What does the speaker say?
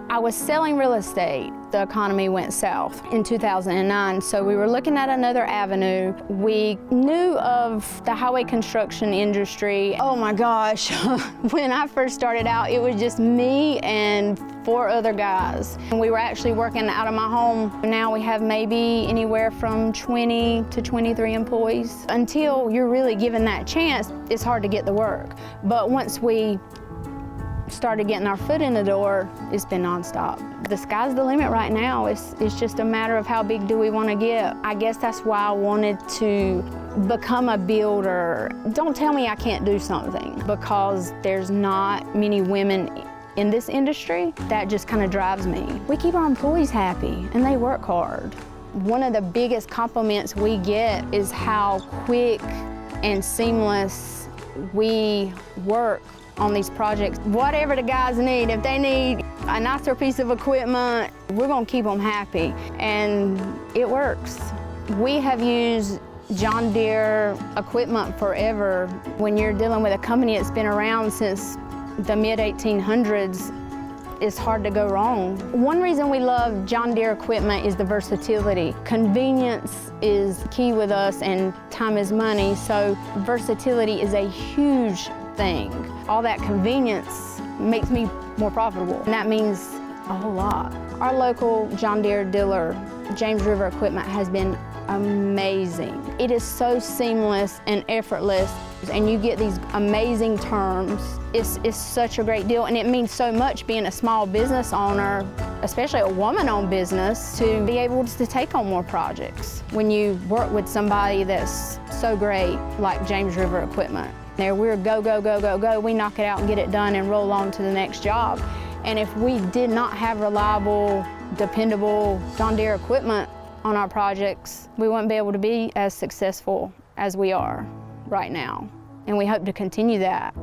I was selling real estate. The economy went south in 2009, so we were looking at another avenue. We knew of the highway construction industry. Oh my gosh, when I first started out, it was just me and 4 other guys. And we were actually working out of my home. Now we have maybe anywhere from 20 to 23 employees. Until you're really given that chance, it's hard to get the work. But once we started getting our foot in the door, it's been nonstop. The sky's the limit right now. It's just a matter of how big do we want to get. I guess that's why I wanted to become a builder. Don't tell me I can't do something, because there's not many women in this industry. That just kind of drives me. We keep our employees happy and they work hard. One of the biggest compliments we get is how quick and seamless we work on these projects. Whatever the guys need, if they need a nicer piece of equipment, we're gonna keep them happy, and it works. We have used John Deere equipment forever. When you're dealing with a company that's been around since the mid-1800s, it's hard to go wrong. One reason we love John Deere equipment is the versatility. Convenience is key with us, and time is money, so versatility is a huge thing. All that convenience makes me more profitable, and that means a whole lot. Our local John Deere dealer, James River Equipment, has been amazing. It is so seamless and effortless, and you get these amazing terms. It's such a great deal, and it means so much being a small business owner, especially a woman-owned business, to be able to take on more projects when you work with somebody that's so great like James River Equipment. There, we're go, go, go, go, go. We knock it out and get it done and roll on to the next job. And if we did not have reliable, dependable John Deere equipment on our projects, we wouldn't be able to be as successful as we are right now. And we hope to continue that.